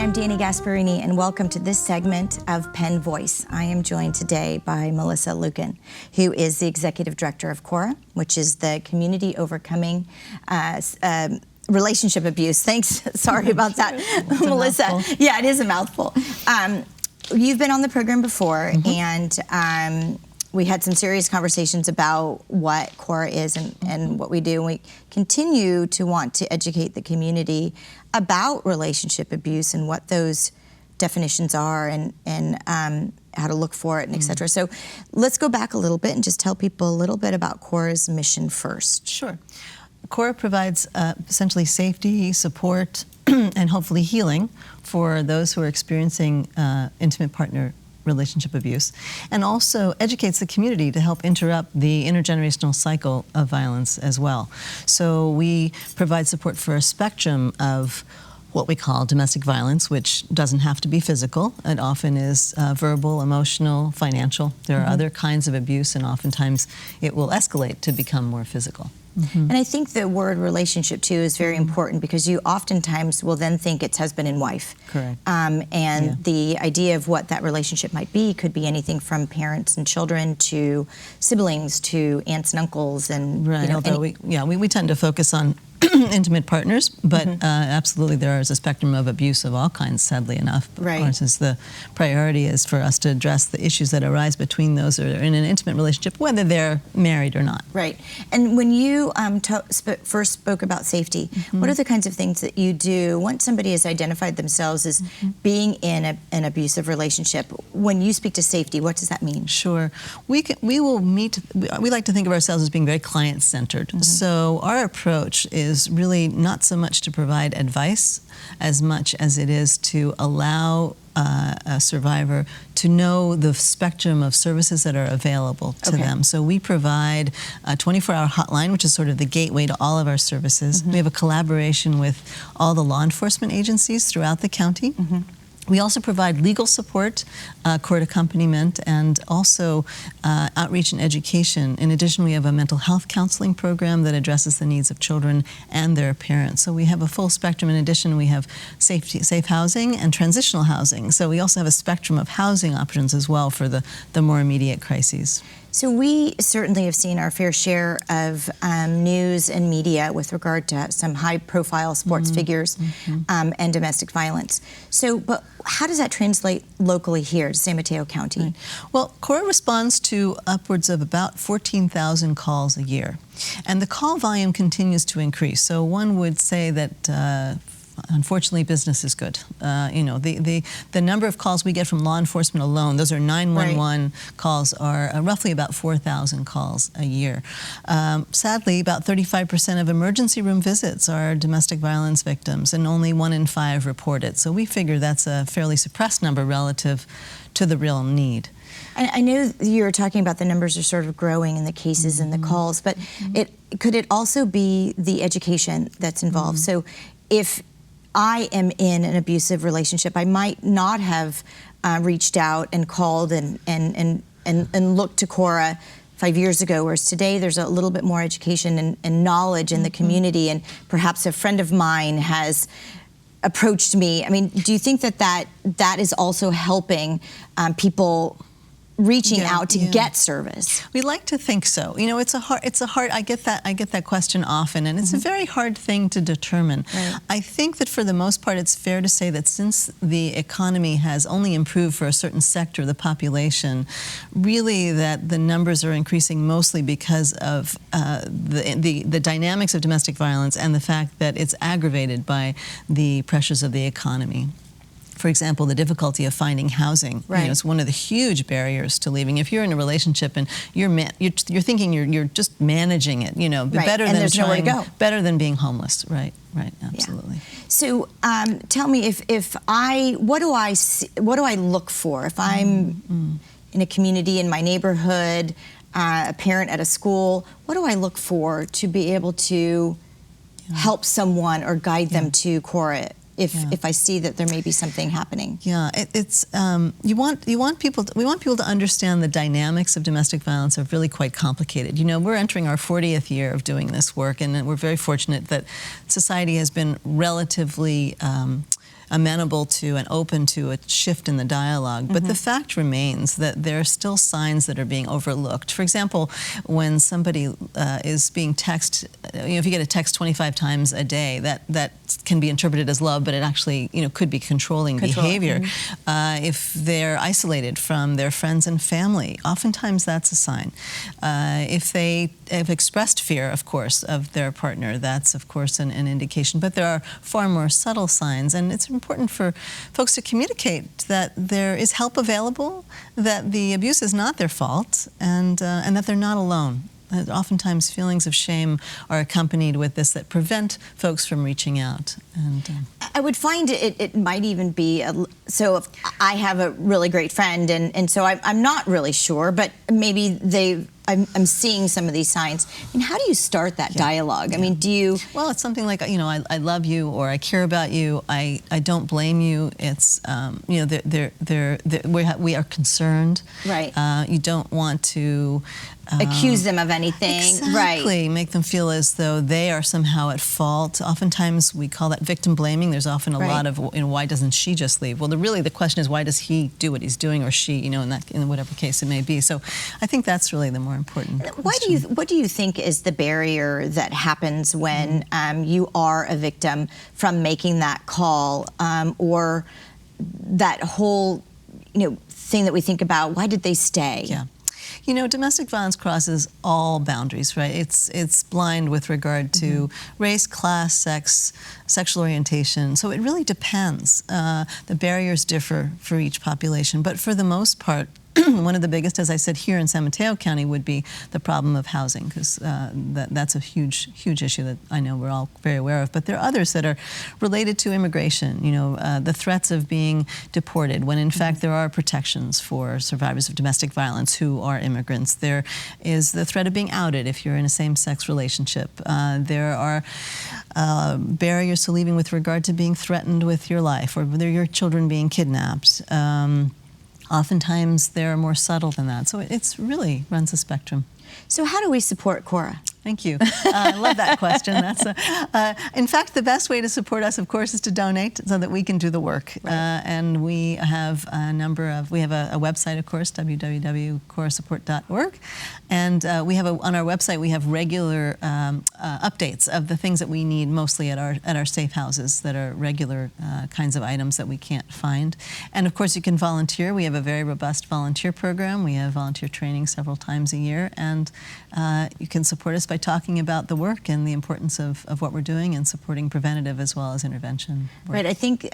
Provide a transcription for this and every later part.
I'm Dani Gasparini, and welcome to this segment of Penn Voice. I am joined today by Melissa Lukin, who is the Executive Director of CORA, which is the Community Overcoming Relationship Abuse. Thanks, sorry about that, Melissa. Yeah, it is a mouthful. You've been on the program before, and we had some serious conversations about what CORA is and what we do. And we continue to want to educate the community about relationship abuse and what those definitions are and how to look for it and et cetera. So let's go back a little bit and just tell people a little bit about CORA's mission first. Sure. CORA provides essentially safety, support, and hopefully healing for those who are experiencing intimate partner relationship abuse, and also educates the community to help interrupt the intergenerational cycle of violence as well. So we provide support for a spectrum of what we call domestic violence, which doesn't have to be physical. It often is verbal, emotional, financial. There are other kinds of abuse, and oftentimes it will escalate to become more physical. And I think the word relationship, too, is very important because you oftentimes will then think it's husband and wife. Correct. The idea of what that relationship might be could be anything from parents and children to siblings to aunts and uncles. And, right, you know, although we tend to focus on intimate partners, but absolutely there is a spectrum of abuse of all kinds, sadly enough. Right. Of course, the priority is for us to address the issues that arise between those who are in an intimate relationship, whether they're married or not. Right. And when you first spoke about safety, what are the kinds of things that you do once somebody has identified themselves as being in an abusive relationship? When you speak to safety, what does that mean? Sure. We like to think of ourselves as being very client-centered. So our approach is really not so much to provide advice as much as it is to allow a survivor to know the spectrum of services that are available to them. So we provide a 24-hour hotline, which is sort of the gateway to all of our services. We have a collaboration with all the law enforcement agencies throughout the county. We also provide legal support, court accompaniment, and also outreach and education. In addition, we have a mental health counseling program that addresses the needs of children and their parents. So we have a full spectrum. In addition, we have safe housing and transitional housing. So we also have a spectrum of housing options as well for the more immediate crises. So we certainly have seen our fair share of news and media with regard to some high-profile sports figures and domestic violence. So, but how does that translate locally here to San Mateo County? Right. Well, CORA responds to upwards of about 14,000 calls a year, and the call volume continues to increase. So one would say that unfortunately, business is good. You know, the number of calls we get from law enforcement alone, those are 911 calls, are roughly about 4,000 calls a year. Sadly, about 35% of emergency room visits are domestic violence victims, and only 1 in 5 report it. So we figure that's a fairly suppressed number relative to the real need. I know you were talking about the numbers are sort of growing in the cases and the calls, but could it also be the education that's involved? So if I am in an abusive relationship, I might not have reached out and called and looked to CORA 5 years ago, whereas today there's a little bit more education and knowledge in the community, and perhaps a friend of mine has approached me. I mean, do you think that is also helping people reaching out to get service? We like to think so. You know, it's a hard. I get that question often, and it's a very hard thing to determine. Right. I think that for the most part, it's fair to say that since the economy has only improved for a certain sector of the population, really that the numbers are increasing mostly because of the dynamics of domestic violence and the fact that it's aggravated by the pressures of the economy. For example, the difficulty of finding housing. Right. You know, it's one of the huge barriers to leaving. If you're in a relationship and you're thinking you're just managing it, you know, better than there's nowhere to go. Better than being homeless. Right, absolutely. Yeah. So tell me, what do I look for if I'm in a community, in my neighborhood, a parent at a school? What do I look for to be able to help someone or guide them to CORA? If I see that there may be something happening. Yeah, we want people to understand the dynamics of domestic violence are really quite complicated. You know, we're entering our 40th year of doing this work, and we're very fortunate that society has been relatively amenable to and open to a shift in the dialogue. But the fact remains that there are still signs that are being overlooked. For example, when somebody is being texted, if you get a text 25 times a day, that can be interpreted as love, but it actually, could be controlling behavior. If they're isolated from their friends and family, oftentimes that's a sign. If they have expressed fear, of course, of their partner, that's, of course, an indication. But there are far more subtle signs, and it's important for folks to communicate that there is help available, that the abuse is not their fault, and that they're not alone. Oftentimes feelings of shame are accompanied with this that prevent folks from reaching out. And I would find it might even be, so if I have a really great friend, and so I'm not really sure, but maybe I'm seeing some of these signs. I mean, how do you start that dialogue? I mean, do you... Well, it's something like, I love you, or I care about you, I don't blame you. It's, we are concerned. Right. You don't want to... accuse them of anything. Exactly. Right. Make them feel as though they are somehow at fault. Oftentimes we call that victim blaming. There's often a lot of, why doesn't she just leave? Well, really the question is, why does he do what he's doing, or she, in whatever case it may be. So I think that's really the more important question. What do you think is the barrier that happens when you are a victim from making that call, or that whole, thing that we think about? Why did they stay? Yeah. Domestic violence crosses all boundaries, right? It's blind with regard to race, class, sex, sexual orientation. So it really depends. The barriers differ for each population, but for the most part, one of the biggest, as I said, here in San Mateo County would be the problem of housing, because that's a huge issue that I know we're all very aware of. But there are others that are related to immigration, the threats of being deported, when in fact there are protections for survivors of domestic violence who are immigrants. There is the threat of being outed if you're in a same-sex relationship. There are barriers to leaving with regard to being threatened with your life, or your children being kidnapped. Oftentimes they're more subtle than that. So it's really runs a spectrum. So how do we support Korra? Thank you. I love that question. In fact, the best way to support us, of course, is to donate so that we can do the work. Right. And we have we have a website, of course, www.korrasupport.org. And on our website, we have regular updates of the things that we need, mostly at our safe houses, that are regular kinds of items that we can't find. And of course, you can volunteer. We have a very robust volunteer program. We have volunteer training several times a year. And you can support us by talking about the work and the importance of what we're doing, and supporting preventative as well as intervention work. Right, I think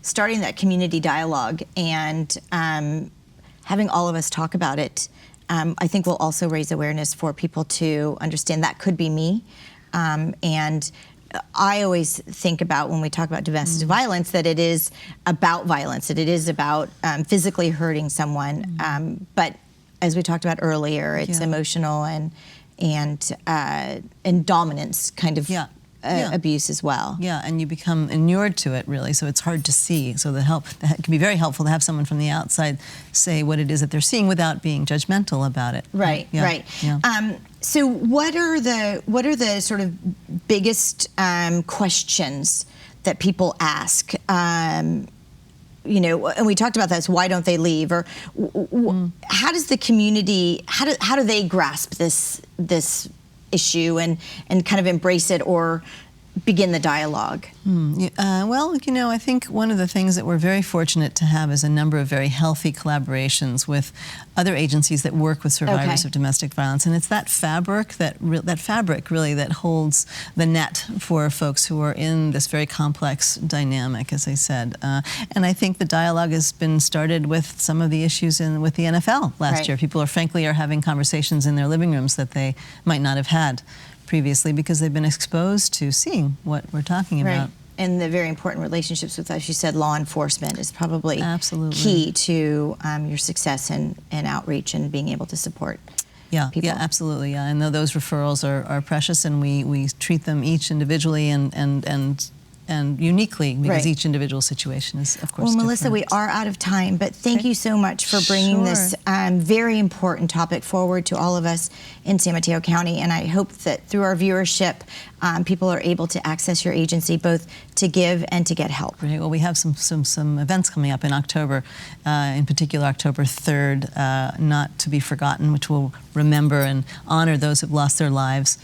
starting that community dialogue and having all of us talk about it, I think will also raise awareness for people to understand that could be me. And I always think about, when we talk about domestic violence, that it is about violence, that it is about physically hurting someone. But as we talked about earlier, it's emotional and dominance kind of abuse as well. Yeah, and you become inured to it, really, so it's hard to see. So that can be very helpful to have someone from the outside say what it is that they're seeing without being judgmental about it. Right, right. Yeah. So what are the sort of biggest questions that people ask? And we talked about this, why don't they leave? Or how does the community, how do they grasp this issue and kind of embrace it or begin the dialogue? Well, I think one of the things that we're very fortunate to have is a number of very healthy collaborations with other agencies that work with survivors of domestic violence, and it's that fabric that holds the net for folks who are in this very complex dynamic, as I said. And I think the dialogue has been started with some of the issues with the NFL last year. People are having conversations in their living rooms that they might not have had previously, because they've been exposed to seeing what we're talking about. And the very important relationships with, as you said, law enforcement is probably key to your success in outreach and being able to support people. Yeah, absolutely. Yeah, and those referrals are precious, and we treat them each individually and uniquely, because each individual situation is, of course, Well, Melissa, different. we are out of time, but thank you so much for bringing this very important topic forward to all of us in San Mateo County, and I hope that through our viewership, people are able to access your agency both to give and to get help. Great. Well, we have some events coming up in October, in particular October 3rd, not to be forgotten, which will remember and honor those who've lost their lives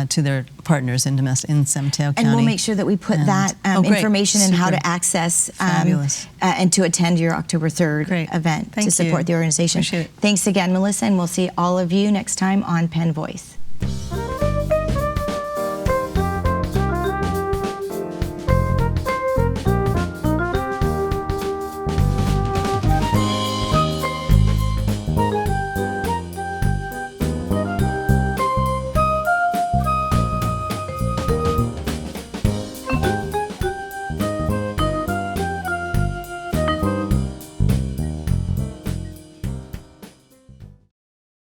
to their partners in San Mateo County. And we'll make sure that we put that information and how to access and to attend your October 3rd event to support the organization. Appreciate it. Thanks again, Melissa, and we'll see all of you next time on Penn Voice.